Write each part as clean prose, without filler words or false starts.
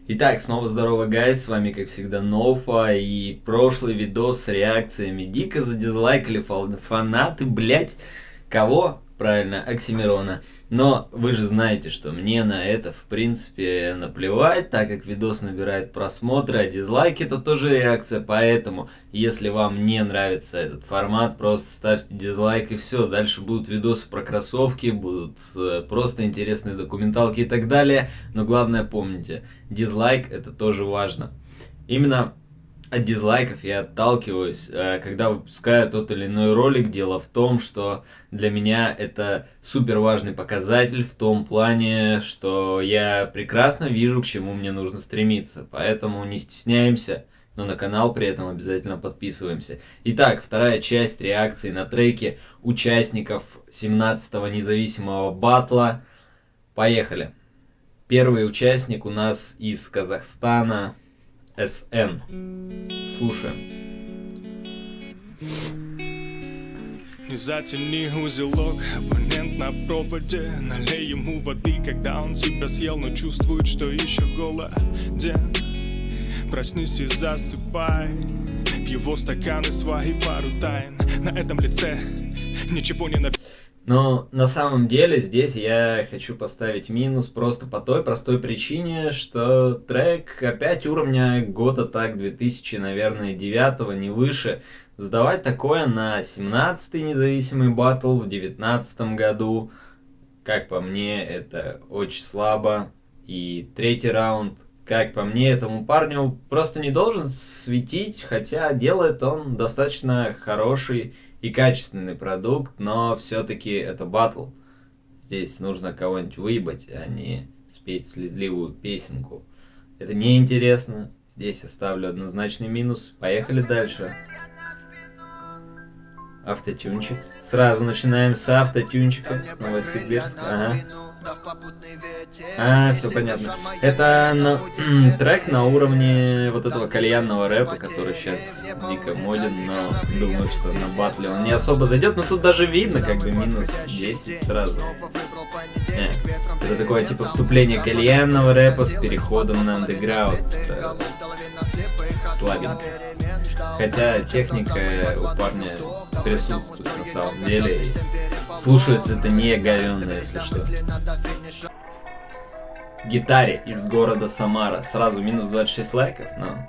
Итак, снова здорово, гайс, с вами, как всегда, Ноуфа, и прошлый видос с реакциями дико задизлайкали фанаты, блять, кого? Правильно, Оксимирона. Но вы же знаете, что мне на это, в принципе, наплевать, так как видос набирает просмотры, а дизлайки это тоже реакция, поэтому, если вам не нравится этот формат, просто ставьте дизлайк и все. Дальше будут видосы про кроссовки, будут просто интересные документалки и так далее, но главное помните, дизлайк это тоже важно. Именно от дизлайков я отталкиваюсь, когда выпускаю тот или иной ролик. Дело в том, что для меня это супер важный показатель в том плане, что я прекрасно вижу, к чему мне нужно стремиться. Поэтому не стесняемся, но на канал при этом обязательно подписываемся. Итак, вторая часть реакции на треки участников 17-го независимого батла. Поехали. Первый участник у нас из Казахстана. СН. Слушаем. Не затяни узелок, абонент на проводе. Налей ему воды, когда он тебя съел, но чувствует, что еще голоден. Проснись и засыпай в его стаканы свои пару тайн. На этом лице ничего не написано. Но на самом деле здесь я хочу поставить минус просто по той простой причине, что трек опять уровня года так 2000, наверное, 9-го, не выше. Сдавать такое на 17-й независимый батл в 19-м году, как по мне, это очень слабо. И третий раунд, как по мне, этому парню просто не должен светить, хотя делает он достаточно хороший и качественный продукт, но все-таки это батл. Здесь нужно кого-нибудь выебать, а не спеть слезливую песенку. Это неинтересно. Здесь я ставлю однозначный минус. Поехали дальше. Автотюнчик. Сразу начинаем с автотюнчика. Новосибирск. Ага. Все понятно. Это трек на уровне вот этого кальянного рэпа, который сейчас дико моден, но думаю, что на батле он не особо зайдет. Но тут даже видно, как бы минус 10 сразу. Это такое типа вступление кальянного рэпа с переходом на андеграунд. Слабенько. Хотя техника у парня присутствует на самом деле. И слушается это не говенно, если что. Гитаре из города Самара. Сразу минус 26 лайков, но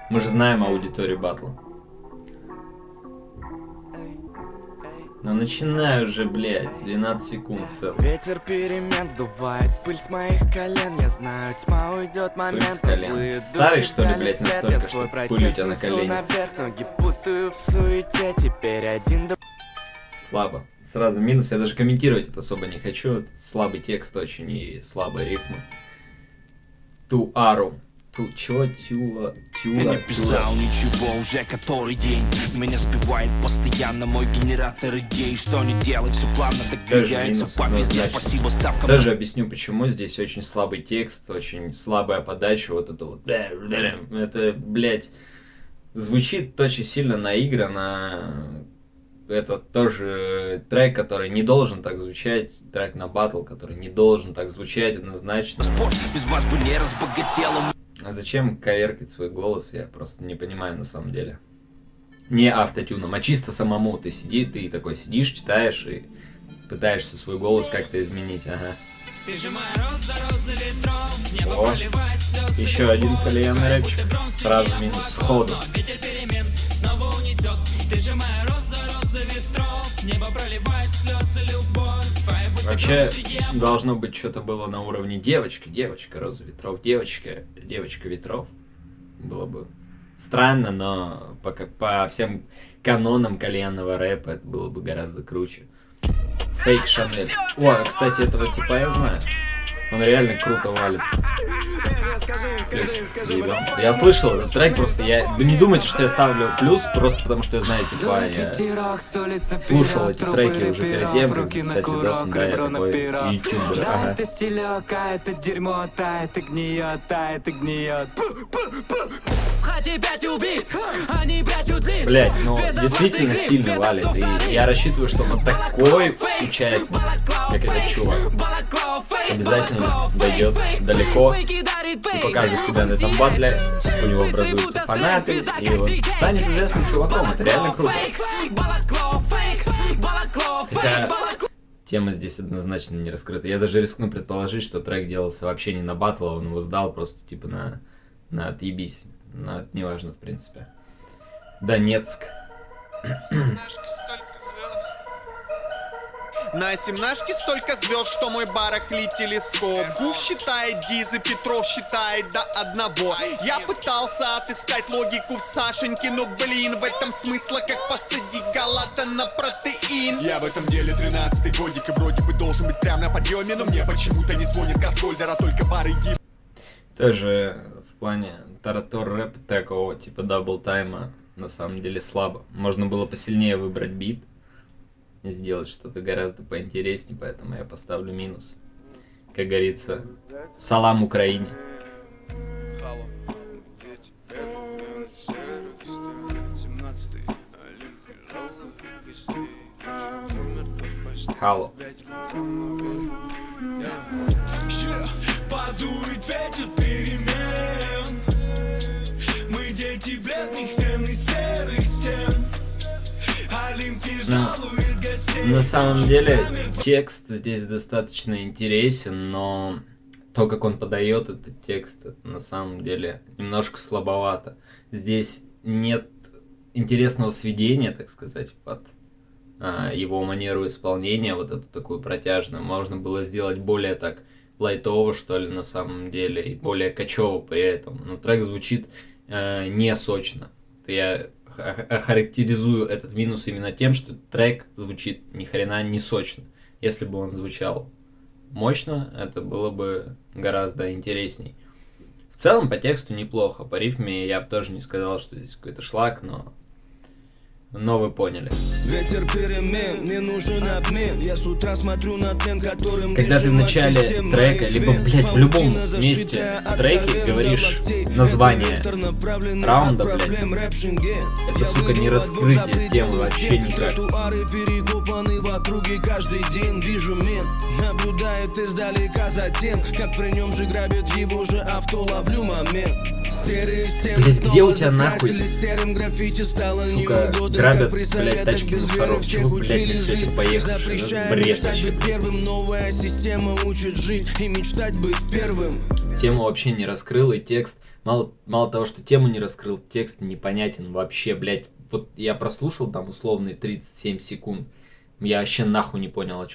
мы же знаем аудиторию батла. Но начинаю уже, блядь, 12 секунд целых. Ветер перемен сдувает пыль с моих колен. Я знаю, тьма уйдет, момент злые. Ставишь, что ли, блядь, настолько, что пыль у тебя на колени? Ноги путаю в суете, теперь один до... Слабо. Сразу минус, я даже комментировать это особо не хочу. Слабый текст очень и слабые рифмы. Туару. Чего? Тюла. Я не писал ничего уже который день. Меня сбивает постоянно мой генератор идей. Что не делай, все плавно догоняется по везде. Спасибо ставкам. Даже объясню почему. Здесь очень слабый текст, очень слабая подача. Вот это вот. Это, блядь, звучит очень сильно наигранно. Это тоже трек, который не должен так звучать. Трек на батл, который не должен так звучать однозначно. Спорт без вас бы не разбогател. А зачем коверкать свой голос, я просто не понимаю на самом деле. Не автотюном, а чисто самому. Ты такой сидишь, читаешь и пытаешься свой голос как-то изменить. Ага. О, еще один кальянный рэпчик. Сразу минус сходу. Вообще должно быть что-то было на уровне девочка, роза ветров, девочка ветров. Было бы странно, но по всем канонам кальянного рэпа это было бы гораздо круче. Фейк Шанель. О, кстати, этого типа я знаю. Он реально круто валит. Я слышал этот трек, просто вы не думайте, что я ставлю плюс, просто потому что я знаю, типа, я слушал эти треки уже перед тем, как записать видос, да, я такой ютубер, ага. Блять, ну действительно сильно валит, и я рассчитываю, что вот такой участник, как этот чувак, обязательно дойдет далеко. и покажет себя на этом батле, у него образуются фанаты, и он станет известным чуваком, это реально круто. Хотя тема здесь однозначно не раскрыта. Я даже рискну предположить, что трек делался вообще не на батл, а он его сдал просто типа на отъебись. Но это не важно в принципе. Донецк. На семнашке столько звезд, что мой барахлит телескоп. Гуф считает дизы, Петров считает до одного. Я пытался отыскать логику в Сашеньке, но блин, в этом смысла как посадить галата на протеин. Я в этом деле 13-й годик и вроде бы должен быть прям на подъеме, но мне почему-то не звонит Газгольдера, только барыги. Тоже в плане таратор рэп такого типа даблтайма на самом деле слабо. Можно было посильнее выбрать бит и сделать что-то гораздо поинтереснее, поэтому я поставлю минус. Как говорится, салам Украине. Хало. Подует ветер перемен. Мы дети бледных вен и серых стен. Олимп не жалует гостей. На самом деле текст здесь достаточно интересен, но то, как он подает этот текст, это на самом деле немножко слабовато. Здесь нет интересного сведения, так сказать, под его манеру исполнения, вот эту такую протяжную. Можно было сделать более так лайтово, что ли, на самом деле, и более качево при этом. Но трек звучит не сочно. Я охарактеризую этот минус именно тем, что трек звучит ни хрена не сочно. Если бы он звучал мощно, это было бы гораздо интересней. В целом по тексту неплохо, по рифме я бы тоже не сказал, что здесь какой-то шлак, но вы поняли. Ветер перемен, мне нужен обмен. Я с утра смотрю на тлен, которым когда ты в начале трека, либо, блядь, в любом месте в треке говоришь название раунда, блядь, это, сука, не раскрытие темы вообще никак. перекопаны в округе каждый день. Вижу мент, наблюдает издалека за тем, как при нем же грабят его же авто, ловлю момент. Блять, где у тебя нахуй, сука, грабят, блять, тачки мусоров? Чего вы, блять, несете поехавшие? Это бред вообще, Новая система учит жить и мечтать быть первым. Тему вообще не раскрыл, и текст, мало того, что тему не раскрыл, текст непонятен вообще, блять. Вот я прослушал там условные 37 секунд, я вообще нахуй не понял, о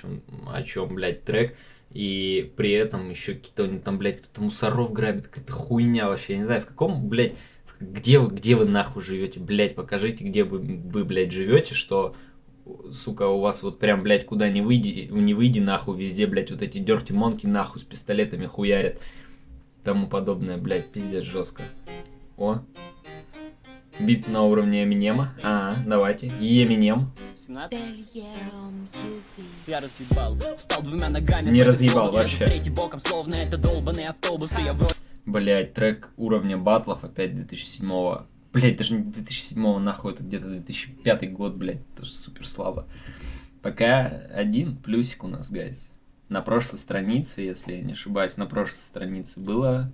чем, блять, трек. И при этом еще какие-то там, блядь, кто-то мусоров грабит, какая-то хуйня вообще, я не знаю, в каком, блядь, где вы нахуй живете, блядь, покажите, где вы, блядь, живете, что, сука, у вас вот прям, блядь, куда не выйди нахуй, везде, блядь, вот эти Dirty Monkey нахуй с пистолетами хуярят и тому подобное, блядь, пиздец жестко. О, бит на уровне Эминема, давайте, Эминем. Я разъебал, встал двумя ногами. Не разъебал вообще. Третий боком, словно это долбаные автобусы. Я вроде... Блять, трек уровня батлов опять 2007-го. Блять, даже не 2007-го, нахуй, это где-то 2005 год, блять, тоже супер слабо. Пока один плюсик у нас, гайз. На прошлой странице, если я не ошибаюсь, на прошлой странице было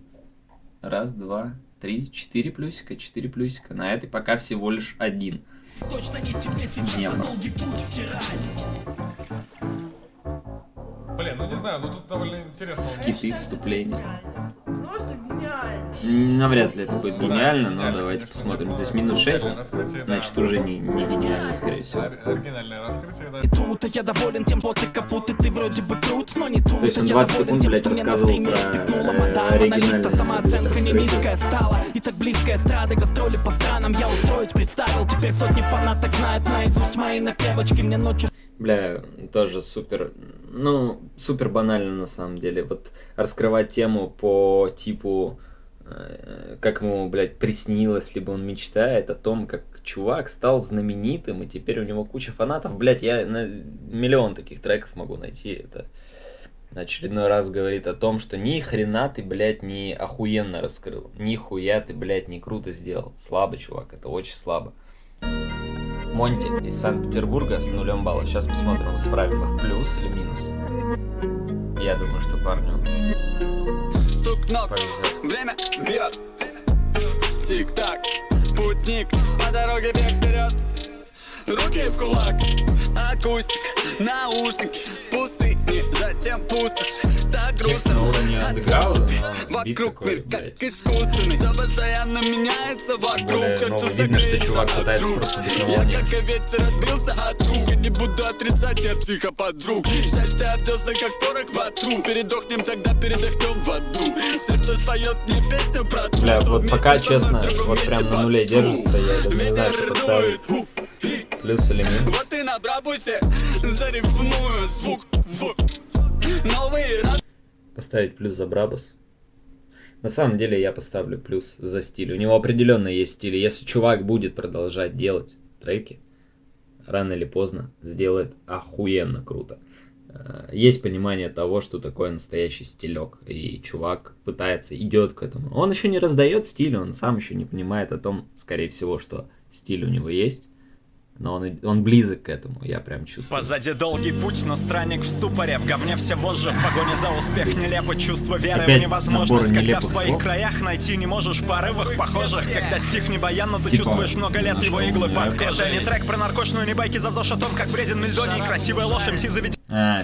1, 2, 3, 4 плюсика, 4 плюсика. На этой пока всего лишь 1. Точно не тебе сейчас долгий путь втирать. Блин, ну не знаю, ну тут довольно интересно. Скиты, вступления. Просто гениально. Навряд ли это будет гениально, но гениально, давайте конечно, посмотрим. но Здесь минус 6, раскрытие, значит да, уже не гениально, скорее всего. Оригинальное раскрытие, да. И тут я доволен тем, вот как будто ты вроде бы крут, но не тут. То есть он 20 секунд, блядь, рассказывал про оригинальное самооценка не низкая стала. И так близкая эстрады, гастроли по странам я устроить представил. Теперь сотни фанаток знают наизусть мои напевочки. Мне ночью... Бля, тоже супер, супер банально на самом деле. Вот раскрывать тему по типу, как ему, блядь, приснилось, либо он мечтает о том, как чувак стал знаменитым, и теперь у него куча фанатов. Блядь, я на миллион таких треков могу найти. Это очередной раз говорит о том, что ни хрена ты, блядь, не охуенно раскрыл. Ни хуя ты, блядь, не круто сделал. Слабо, чувак, это очень слабо. Монти из Санкт-Петербурга с 0 баллов. Сейчас посмотрим, исправим в плюс или минус. Я думаю, что парню ног, время бьет. Тик-так, путник, по дороге бег вперед. Руки в кулак, акустика, наушники, пустыни, затем пустошь. Так грустно, вокруг мир как искусственный. Все постоянно меняется вокруг, сердце загреется от друг. Я как и ветер отбился от рук, и не буду отрицать, я психоподруг. Счастье обдёсно, как порох в отру. Передохнем, тогда передохнем в аду. Сердце споет мне песню про ту. Бля, вот пока, честно, вот прям на нуле держится, я даже не знаю, что поставить. Плюс или минус. Вот и на брабусе зарифмую звук в новые. Поставить плюс за Брабус. На самом деле я поставлю плюс за стиль. У него определенно есть стиль. Если чувак будет продолжать делать треки, рано или поздно сделает охуенно круто. Есть понимание того, что такое настоящий стилек. И чувак пытается, идет к этому. Он еще не раздает стиль, он сам еще не понимает о том, скорее всего, что стиль у него есть. Но он близок к этому, я прям чувствую. Позади долгий путь, но странник в ступоре. В говне все вожжи, в погоне за успех нелепо. Чувство веры опять в невозможность, когда в своих слов. краях найти не можешь в порывах похожих. Когда стих не баян, но ты чувствуешь много лет его иглы под кожей. Не трек про наркошную, не байки за ЗОЖ о том, как вреден Мельдоний. Красивая ложь, МС заведет.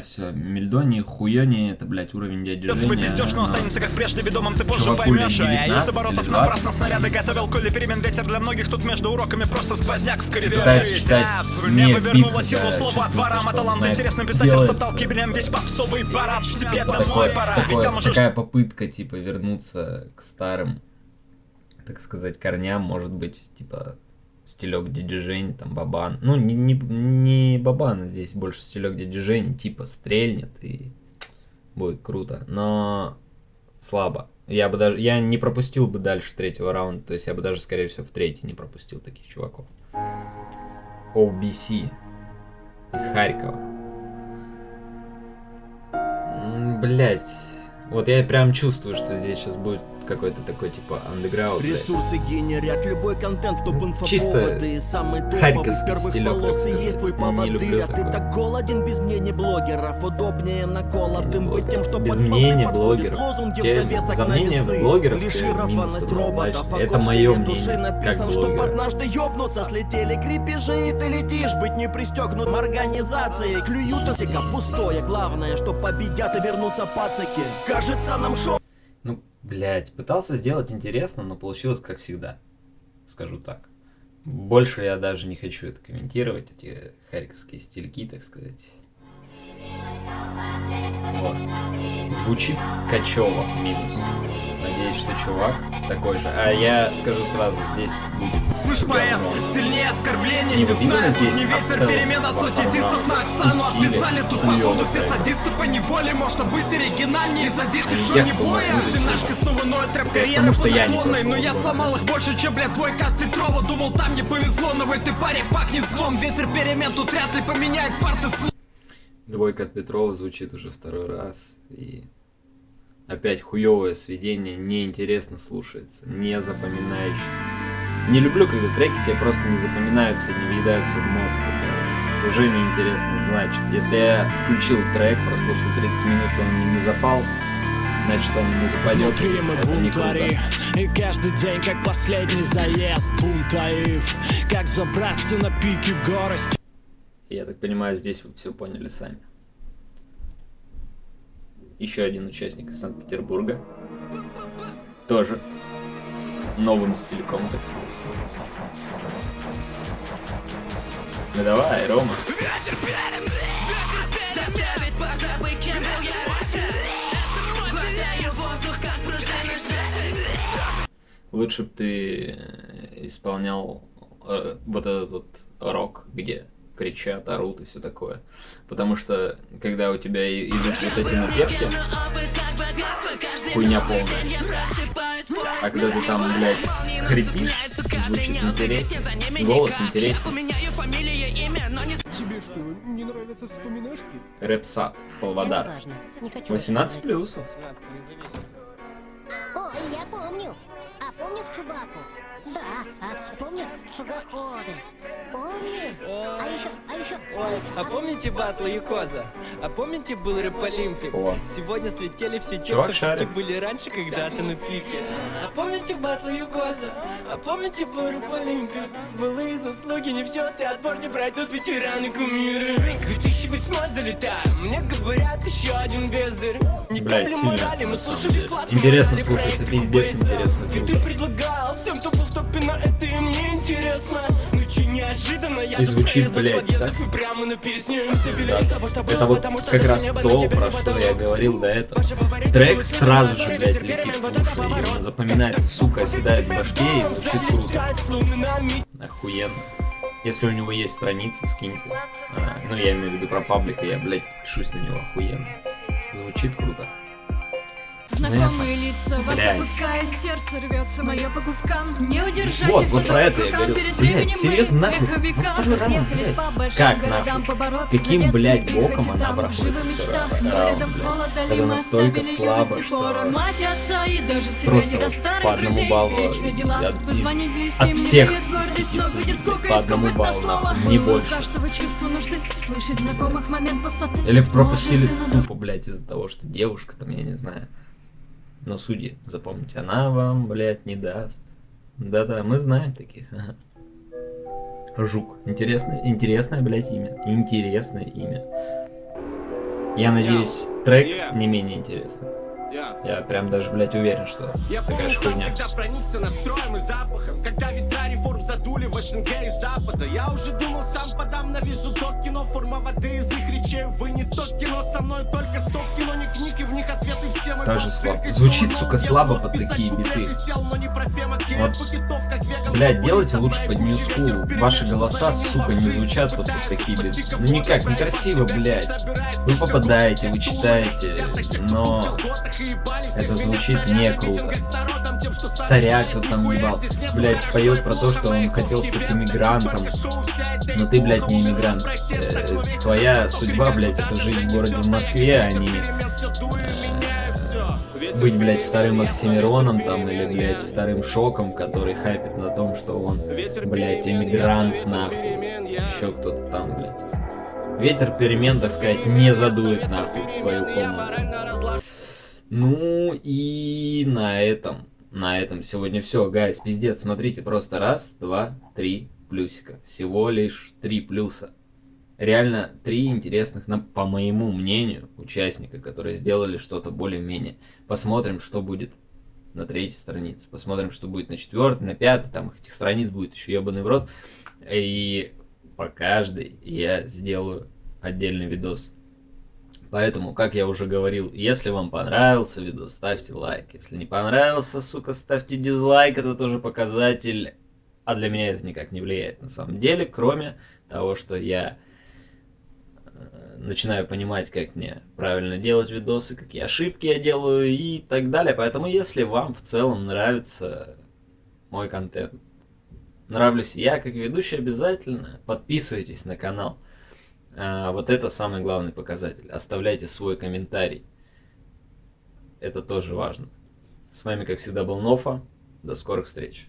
Все, Мельдоний, Хуёний, это, блядь, уровень дяди Жени. Свой пиздёж, но останется как прежде, ведомым ты позже поймешь. А я из оборотов напрасно снаряды готовил, коли перемен ветер для многих тут между уроками просто сквозняк в коридоре. Небо вернуло силу слова от ворам, а талант интересный писатель стоптал киберем весь попсовый парад. Тебе домой пора, ведь там уже... Такая попытка, типа, вернуться к старым, так сказать, корням, может быть, типа... Стилек дяди Жени, там Бабан. Ну, не Бабан, здесь больше стилек дяди Жени, типа стрельнет и будет круто. Но слабо. Я не пропустил бы дальше третьего раунда, то есть я бы даже, скорее всего, в третий не пропустил таких чуваков. OBC из Харькова. Блять. Вот я прям чувствую, что здесь сейчас будет какой-то такой типа андеграунд. Ресурсы генерят любой контент, топ инфоповоды. Чисто самый топовый харьковский первых стилек, полос и есть твой поводырь. А ты такое. так голоден без мнений блогеров. Удобнее наколотым быть тем, что без под мнения пасы подходит блогеров. лозунги в Те довесок за на мнение весы. блогеров Лишь ты ированность минус роботов. однозначно. А Это код в моё стиле души мнение, написан, как чтоб блогера. однажды ёбнуться. Слетели крепежи и ты летишь. Быть не пристегнутым организацией. Клюют осика пустое. Главное, что победят и вернутся пацаки. Кажется нам шоу. Ну, блять, пытался сделать интересно, но получилось как всегда. Скажу так. Больше я даже не хочу это комментировать, эти харьковские стильки, так сказать. Вот. Звучит качево, минус. Надеюсь, что чувак такой же. А я скажу сразу, здесь будет... Слышь, поэт, сильнее оскорбления не не знаю. здесь, Не а в ветер, целом. перемена, сотни дисов на Оксану отписали. Тут походу все садисты по неволе. Можно быть оригинальнее за 10 Джонни Боя. Семнашка снова ноет рэп-карьера по наклонной. Но я сломал их больше, чем, блядь, твой Кат Петрова. Думал, там не повезло, но в этой паре пахнет злом. Ветер перемен тут вряд ли поменяет парты с... Двойка от Петрова звучит уже второй раз. И опять хуёвое сведение, неинтересно слушается, не запоминающее. Не люблю, когда треки тебе просто не запоминаются, не въедаются в мозг. Это уже неинтересно. Значит, если я включил трек, прослушал 30 минут, он мне не запал, значит, он не западет. Внутри мы Это не бунтари, круто. и каждый день как последний заезд бунтаев. Как забраться на пике горости. Я так понимаю, здесь вы все поняли сами. Еще один участник из Санкт-Петербурга. Тоже с новым стильком, так сказать. Ну давай, Рома. Лучше бы ты исполнял вот этот вот рок, где кричат, орут и все такое. Потому что, когда у тебя идут вот эти напевки, хуйня полная. А когда ты там, блядь, хрипишь, звучит интереснее. Голос интереснее. Тебе что, не нравятся вспоминашки? Рэпсап, Павлодар. 18 плюсов. Ой, я помню. А помню в Чубаку? Помнишь шагоходы? Помнишь? А еще... Ой, а помните батл Юкоза? А помните был рэп Олимпик? Сегодня слетели все те, кто в сети были раньше когда-то на пике. А помните батл Юкоза? А помните был рэп Олимпик? Былые заслуги не в счет, и отбор не пройдут ветераны кумиры. 2008 залетаем, мне говорят еще один бездарь. Не капли морали, мы слушали класс. Интересно слушается, пиздец интересно. И ты предлагал всем, кто был в топе, но это и мне интересно. Ну че неожиданно, я и звучит, блядь, так? Прямо на песню. Это вот как раз то, про что я говорил до этого. Трек сразу же, блядь, летит в уши, и он запоминается, сука, оседает в башке и звучит круто. Охуенно. Если у него есть страница, скиньте. Ну, я имею в виду про паблика, я, блядь, пишусь на него охуенно. Звучит круто. Знакомые лица, вас опуская, сердце рвется мое по кускам. Не удержать вот про это я говорю. Блядь, серьезно, нахуй? Как нахуй? Каким, блядь, боком она проходит второй раунд, блядь? Это настолько слабо, что просто по одному баллу от всех из 5 судей, по одному баллу, нахуй, не больше. Или пропустили тупо, блядь, из-за того, что девушка там, я не знаю. Но судьи, запомните, она вам, блядь, не даст. Да-да, мы знаем таких. Ага. Жук. Интересное, блядь, имя. Интересное имя. Я надеюсь, трек не менее интересный. Я прям даже, блядь, уверен, что такая же хуйня. Когда проникся настроем и запахом, когда ветра реформ задули в СНГ и Запада, я уже думал, сам подам на визу до кино, форма воды из их речей, вы не то кино, со мной только стоп кино, не книги, в них ответы все мои. Тоже слабо. Звучит, сука, слабо под такие биты. Вот, блядь, делайте лучше под New School. Ваши голоса, сука, не звучат вот под такие биты. Ну никак, некрасиво, блядь. Вы попадаете, вы читаете, но... это звучит не круто. Царя кто там ебал, блядь, поет про то, что он хотел стать иммигрантом. Но ты, блядь, не иммигрант. Твоя судьба, блядь, это жить в городе в Москве, а не быть, блядь, вторым Оксимироном там, или, блядь, вторым Шоком, который хайпит на том, что он, блядь, иммигрант, нахуй. Еще кто-то там, блядь. Ветер перемен, так сказать, не задует, нахуй, в твою комнату. Ну и на этом сегодня все, гайс, пиздец, смотрите, просто 1, 2, 3 плюсика, всего лишь 3 плюса. Реально 3 интересных, по моему мнению, участника, которые сделали что-то более-менее. Посмотрим, что будет на 3-й странице, посмотрим, что будет на 4-й, на 5-й, там этих страниц будет еще ебаный в рот. И по каждой я сделаю отдельный видос. Поэтому, как я уже говорил, если вам понравился видос, ставьте лайк. Если не понравился, сука, ставьте дизлайк, это тоже показатель. А для меня это никак не влияет на самом деле, кроме того, что я начинаю понимать, как мне правильно делать видосы, какие ошибки я делаю и так далее. Поэтому, если вам в целом нравится мой контент, нравлюсь я как ведущий, обязательно подписывайтесь на канал. Вот это самый главный показатель. Оставляйте свой комментарий. Это тоже важно. С вами, как всегда, был Нофа. До скорых встреч.